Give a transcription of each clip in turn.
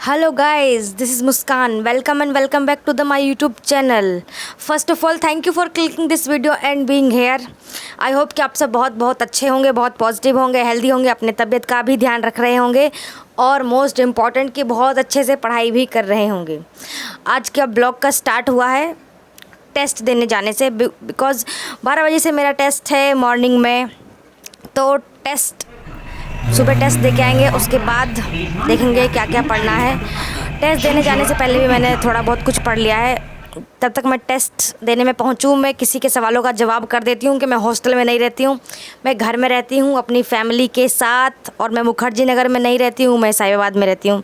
Hello guys, this is Muskan. Welcome and welcome back to my YouTube channel. First of all, thank you for clicking this video and being here. I hope कि आप सब बहुत बहुत अच्छे होंगे, बहुत positive होंगे, healthy होंगे, अपने तबीयत का भी ध्यान रख रहे होंगे और मोस्ट इम्पॉर्टेंट कि बहुत अच्छे से पढ़ाई भी कर रहे होंगे। आज का ब्लॉग का स्टार्ट हुआ है टेस्ट देने जाने से, बिकॉज़ 12 बजे से मेरा टेस्ट है मॉर्निंग में। तो सुबह टेस्ट दे के आएंगे, उसके बाद देखेंगे क्या क्या पढ़ना है। टेस्ट देने जाने से पहले भी मैंने थोड़ा बहुत कुछ पढ़ लिया है। तब तक मैं टेस्ट देने में पहुंचूं, मैं किसी के सवालों का जवाब कर देती हूं कि मैं हॉस्टल में नहीं रहती हूं, मैं घर में रहती हूं अपनी फैमिली के साथ, और मैं मुखर्जी नगर में नहीं रहती हूं, मैं साहिबाबाद में रहती हूं।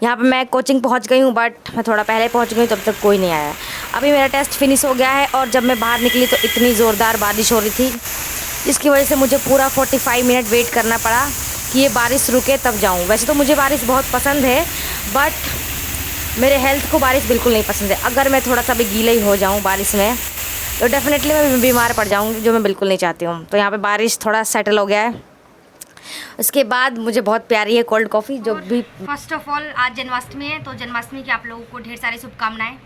यहाँ पर मैं कोचिंग पहुँच गई हूँ, बट मैं थोड़ा पहले पहुँच गई, तब तक कोई नहीं आया। अभी मेरा टेस्ट फिनिश हो गया है और जब मैं बाहर निकली तो इतनी ज़ोरदार बारिश हो रही थी, जिसकी वजह से मुझे पूरा 45 मिनट वेट करना पड़ा कि ये बारिश रुके तब जाऊं। वैसे तो मुझे बारिश बहुत पसंद है, बट मेरे हेल्थ को बारिश बिल्कुल नहीं पसंद है। अगर मैं थोड़ा सा भी गीला ही हो जाऊं बारिश में तो डेफिनेटली मैं बीमार पड़ जाऊंगी, जो मैं बिल्कुल नहीं चाहती हूं। तो यहाँ पे बारिश थोड़ा सेटल हो गया है। उसके बाद मुझे बहुत प्यारी है कोल्ड कॉफ़ी, जो भी। फर्स्ट ऑफ ऑल आज जन्माष्टमी है, तो जन्माष्टमी की आप लोगों को ढेर सारी शुभकामनाएँ।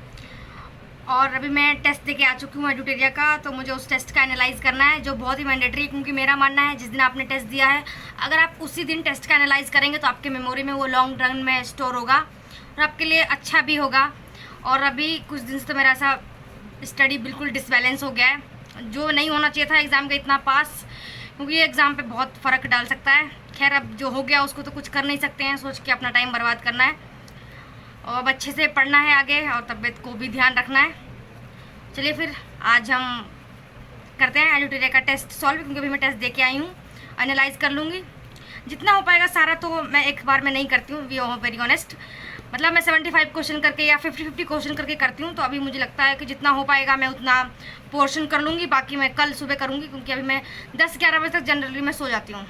और अभी मैं टेस्ट देके आ चुकी हूँ एडुटेरिया का, तो मुझे उस टेस्ट का एनालाइज़ करना है, जो बहुत ही मैंडेटरी है, क्योंकि मेरा मानना है जिस दिन आपने टेस्ट दिया है, अगर आप उसी दिन टेस्ट का एनालाइज़ करेंगे तो आपके मेमोरी में वो लॉन्ग रन में स्टोर होगा और आपके लिए अच्छा भी होगा। और अभी कुछ दिन से तो मेरा ऐसा स्टडी बिल्कुल डिसबैलेंस हो गया है, जो नहीं होना चाहिए था एग्ज़ाम का इतना पास, क्योंकि ये एग्ज़ाम पे बहुत फ़र्क डाल सकता है। खैर, अब जो हो गया उसको तो कुछ कर नहीं सकते हैं, सोच के अपना टाइम बर्बाद करना है और अब अच्छे से पढ़ना है आगे, और तबीयत को भी ध्यान रखना है। चलिए फिर आज हम करते हैं एडुटेरिया का टेस्ट सॉल्व, क्योंकि अभी मैं टेस्ट दे के आई हूँ, एनालाइज कर लूँगी जितना हो पाएगा सारा। तो मैं एक बार में नहीं करती हूँ, वी आर वेरी ऑनेस्ट, मतलब मैं 75 क्वेश्चन करके या 50-50 क्वेश्चन करके करती हूँ। तो अभी मुझे लगता है कि जितना हो पाएगा मैं उतना पोर्शन कर लूँगी, बाकी मैं कल सुबह करूँगी, क्योंकि अभी मैं 10-11 बजे तक जनरली मैं सो जाती हूँ,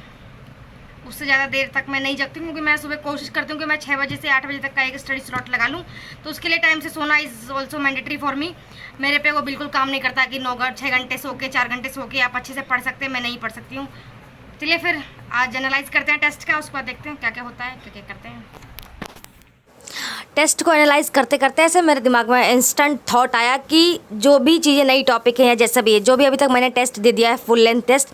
उससे ज़्यादा देर तक मैं नहीं जगती हूँ, क्योंकि मैं सुबह कोशिश करती हूँ कि मैं 6 बजे से 8 बजे तक का एक स्टडी स्लॉट लगा लूँ। तो उसके लिए टाइम से सोना is also mandatory for me. मेरे पे वो बिल्कुल काम नहीं करता कि 6 घंटे सो के 4 घंटे सो के आप अच्छे से पढ़ सकते हैं, मैं नहीं पढ़ सकती हूँ। चलिए फिर आज एनालाइज करते हैं टेस्ट का, उसके बाद देखते हैं क्या क्या होता है, क्या क्या करते हैं। टेस्ट को एनालाइज करते करते ऐसे मेरे दिमाग में इंस्टेंट थॉट आया कि जो भी चीज़ें नई टॉपिक हैं, जैसा भी है, जो भी अभी तक मैंने टेस्ट दे दिया है फुल लेंथ टेस्ट,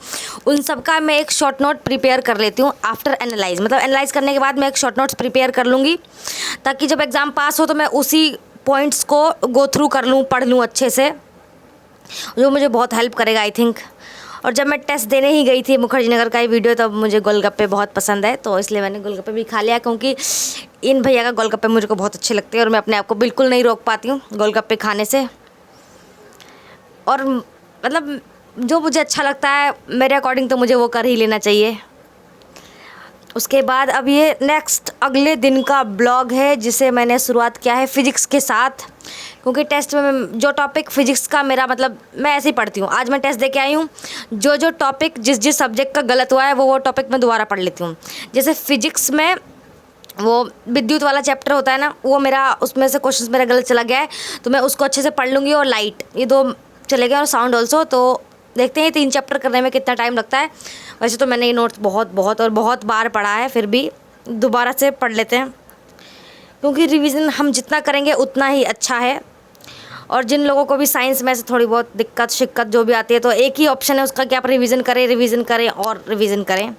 उन सब का मैं एक शॉर्ट नोट प्रिपेयर कर लेती हूँ आफ्टर एनालाइज। मतलब एनालाइज करने के बाद मैं एक शॉर्ट नोट्स प्रिपेयर कर लूँगी, ताकि जब एग्ज़ाम पास हो तो मैं उसी पॉइंट्स को गो थ्रू कर लूँ, पढ़ लूँ अच्छे से, जो मुझे बहुत हेल्प करेगा आई थिंक। और जब मैं टेस्ट देने ही गई थी मुखर्जी नगर का ही वीडियो, तब मुझे गोलगप्पे बहुत पसंद है, तो इसलिए मैंने गोलगप्पे भी खा लिया, क्योंकि इन भैया का गोलगप्पे मुझे को बहुत अच्छे लगते हैं और मैं अपने आप को बिल्कुल नहीं रोक पाती हूँ गोलगप्पे खाने से। और मतलब जो मुझे अच्छा लगता है मेरे अकॉर्डिंग तो मुझे वो कर ही लेना चाहिए। उसके बाद अब ये नेक्स्ट अगले दिन का ब्लॉग है, जिसे मैंने शुरुआत किया है फ़िज़िक्स के साथ, क्योंकि टेस्ट में जो टॉपिक फ़िज़िक्स का मेरा मतलब मैं ऐसे ही पढ़ती हूँ। आज मैं टेस्ट दे के आई हूँ, जो टॉपिक जिस सब्जेक्ट का गलत हुआ है वो टॉपिक मैं दोबारा पढ़ लेती हूँ। जैसे फ़िज़िक्स में वो विद्युत वाला चैप्टर होता है ना, वो मेरा उसमें से क्वेश्चन मेरा गलत चला गया है, तो मैं उसको अच्छे से पढ़ लूँगी। और लाइट, ये 2 चले गए, और साउंड ऑल्सो। तो देखते हैं 3 चैप्टर करने में कितना टाइम लगता है। वैसे तो मैंने ये नोट्स बहुत बार पढ़ा है, फिर भी दोबारा से पढ़ लेते हैं, क्योंकि रिवीजन हम जितना करेंगे उतना ही अच्छा है। और जिन लोगों को भी साइंस में से थोड़ी बहुत दिक्कत शिक्कत जो भी आती है, तो एक ही ऑप्शन है उसका कि आप रिवीजन करें और रिवीजन करें।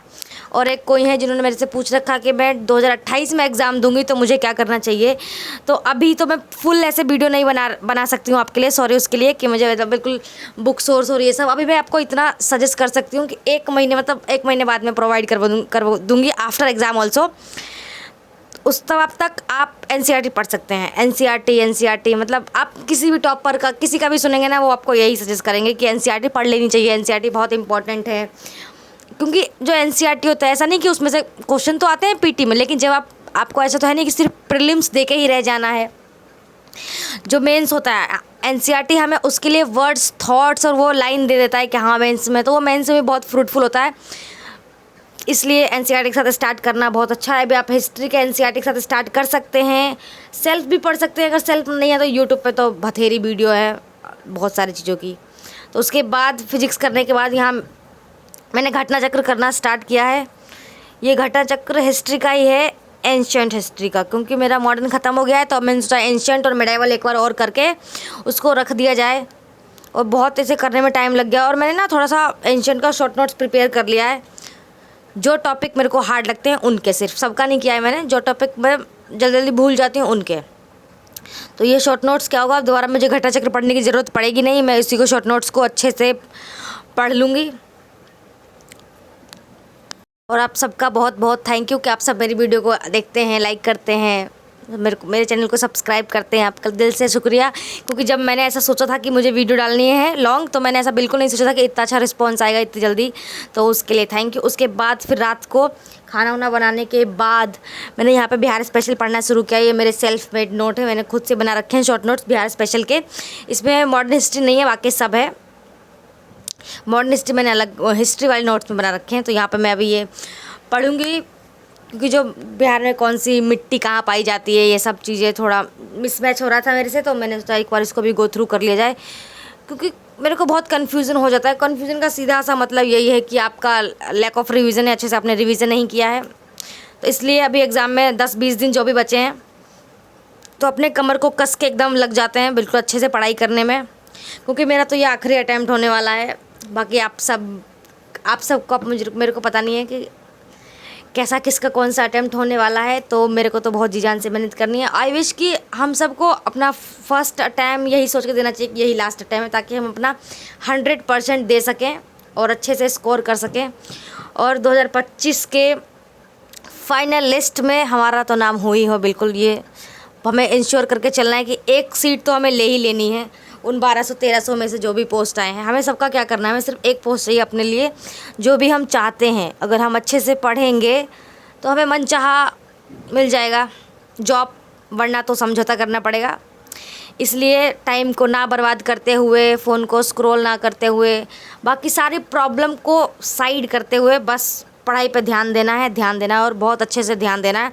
और एक कोई है जिन्होंने मेरे से पूछ रखा कि मैं 2028 में एग्ज़ाम दूंगी तो मुझे क्या करना चाहिए। तो अभी तो मैं फुल ऐसे वीडियो नहीं बना सकती हूँ आपके लिए, सॉरी उसके लिए, कि मुझे बिल्कुल बुक सोर्स और ये सब। अभी मैं आपको इतना सजेस्ट कर सकती हूँ कि 1 महीने बाद मैं प्रोवाइड कर दूँगी आफ्टर एग्ज़ाम ऑल्सो। उस तब तक आप NCERT पढ़ सकते हैं। NCERT मतलब आप किसी भी टॉपर का किसी का भी सुनेंगे ना, वो आपको यही सजेस्ट करेंगे कि NCERT पढ़ लेनी चाहिए, NCERT बहुत इंपॉर्टेंट है। क्योंकि जो NCERT होता है, ऐसा नहीं कि उसमें से क्वेश्चन तो आते हैं PT में, लेकिन जब आपको ऐसा तो है नहीं कि सिर्फ प्रीलिम्स दे के ही रह जाना है। जो मेंस होता है NCERT हमें उसके लिए वर्ड्स, थॉट्स और वो लाइन दे देता है कि हाँ मेंस में, तो वो मेंस में बहुत फ्रूटफुल होता है। इसलिए NCERT के साथ स्टार्ट करना बहुत अच्छा है। अभी आप हिस्ट्री के NCERT के साथ स्टार्ट कर सकते हैं, सेल्फ भी पढ़ सकते हैं। अगर सेल्फ नहीं है तो यूट्यूब पे तो बथेरी वीडियो है बहुत सारी चीज़ों की। तो उसके बाद फिजिक्स करने के बाद यहाँ मैंने घटना चक्र करना स्टार्ट किया है। ये घटना चक्र हिस्ट्री का ही है, एंशिएंट हिस्ट्री का, क्योंकि मेरा मॉडर्न ख़त्म हो गया है, तो अब मैंने सोचा एंशिएंट और मेडाइवल एक बार और करके उसको रख दिया जाए। और बहुत ऐसे करने में टाइम लग गया, और मैंने ना थोड़ा सा एंशिएंट का शॉर्ट नोट्स प्रिपेयर कर लिया है, जो टॉपिक मेरे को हार्ड लगते हैं उनके, सिर्फ सबका नहीं किया है मैंने, जो टॉपिक मैं जल्दी जल्दी भूल जाती हूँ उनके। तो ये शॉर्ट नोट्स क्या होगा, अब दोबारा मुझे घटा चक्र पढ़ने की ज़रूरत पड़ेगी नहीं, मैं इसी को शॉर्ट नोट्स को अच्छे से पढ़ लूँगी। और आप सबका बहुत बहुत थैंक यू कि आप सब मेरी वीडियो को देखते हैं, लाइक करते हैं, मेरे चैनल को सब्सक्राइब करते हैं। आपका दिल से शुक्रिया, क्योंकि जब मैंने ऐसा सोचा था कि मुझे वीडियो डालनी है लॉन्ग, तो मैंने ऐसा बिल्कुल नहीं सोचा था कि इतना अच्छा रिस्पांस आएगा इतनी जल्दी, तो उसके लिए थैंक यू। उसके बाद फिर रात को खाना वाना बनाने के बाद मैंने यहाँ पे बिहार स्पेशल पढ़ना शुरू किया। ये मेरे सेल्फ मेड नोट है, मैंने खुद से बना रखे हैं शॉर्ट नोट्स बिहार स्पेशल के। इसमें मॉडर्न हिस्ट्री नहीं है, बाकी सब है। मॉडर्न हिस्ट्री मैंने अलग हिस्ट्री वाले नोट्स में बना रखे हैं, तो यहाँ पे मैं अभी ये पढ़ूँगी, क्योंकि जो बिहार में कौन सी मिट्टी कहाँ पाई जाती है, ये सब चीज़ें थोड़ा मिसमैच हो रहा था मेरे से, तो मैंने सोचा एक बार इसको भी गो थ्रू कर लिया जाए, क्योंकि मेरे को बहुत कन्फ्यूज़न हो जाता है। कन्फ्यूज़न का सीधा सा मतलब यही है कि आपका लैक ऑफ रिवीजन है, अच्छे से आपने रिवीजन नहीं किया है। तो इसलिए अभी एग्ज़ाम में 10-20 दिन जो भी बचे हैं, तो अपने कमर को कस के एकदम लग जाते हैं बिल्कुल अच्छे से पढ़ाई करने में, क्योंकि मेरा तो ये आखिरी अटैम्प्ट होने वाला है। बाकी आप सबको अब मेरे को पता नहीं है कि कैसा किसका कौन सा अटैम्प्ट होने वाला है, तो मेरे को तो बहुत जी जान से मेहनत करनी है। आई विश कि हम सबको अपना फर्स्ट अटैम्प्ट यही सोच के देना चाहिए कि यही लास्ट अटैम्प्ट है, ताकि हम अपना 100% दे सकें और अच्छे से स्कोर कर सकें, और 2025 के फाइनल लिस्ट में हमारा तो नाम हो ही हो। बिल्कुल ये हमें इंश्योर करके चलना है कि एक सीट तो हमें ले ही लेनी है। उन 1200-1300 में से जो भी पोस्ट आए हैं, हमें सबका क्या करना है, हमें सिर्फ एक पोस्ट चाहिए अपने लिए, जो भी हम चाहते हैं। अगर हम अच्छे से पढ़ेंगे तो हमें मनचाहा मिल जाएगा जॉब, वरना तो समझौता करना पड़ेगा। इसलिए टाइम को ना बर्बाद करते हुए, फ़ोन को स्क्रॉल ना करते हुए, बाकी सारी प्रॉब्लम को साइड करते हुए बस पढ़ाई पे ध्यान देना है और बहुत अच्छे से ध्यान देना है,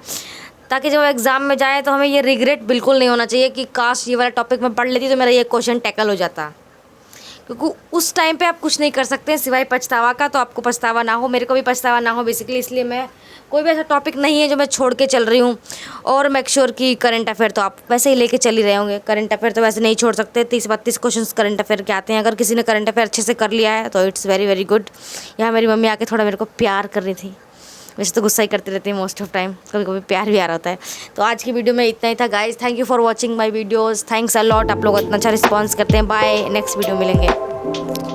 ताकि जब एग्ज़ाम में जाए तो हमें ये रिग्रेट बिल्कुल नहीं होना चाहिए कि काश ये वाला टॉपिक मैं पढ़ लेती तो मेरा ये क्वेश्चन टैकल हो जाता। क्योंकि उस टाइम पे आप कुछ नहीं कर सकते सिवाय पछतावा का, तो आपको पछतावा ना हो, मेरे को भी पछतावा ना हो बेसिकली। इसलिए मैं कोई भी ऐसा टॉपिक नहीं है जो मैं छोड़ के चल रही हूँ। और मेक श्योर कि करंट अफेयर तो आप वैसे ही लेके चल ही रहे होंगे, करंट अफेयर तो वैसे नहीं छोड़ सकते। 30-32 क्वेश्चन करंट अफेयर के आते हैं। अगर किसी ने करंट अफेयर अच्छे से कर लिया है तो इट्स वेरी वेरी गुड। यहाँ मेरी मम्मी आके थोड़ा मेरे को प्यार कर रही थी, वैसे तो गुस्सा ही करती रहती है मोस्ट ऑफ टाइम, कभी कभी प्यार भी आ रहा होता है। तो आज की वीडियो में इतना ही था guys. Thank you for watching my videos, thanks a lot. आप लोग इतना अच्छा रिस्पांस करते हैं। बाय, नेक्स्ट वीडियो मिलेंगे।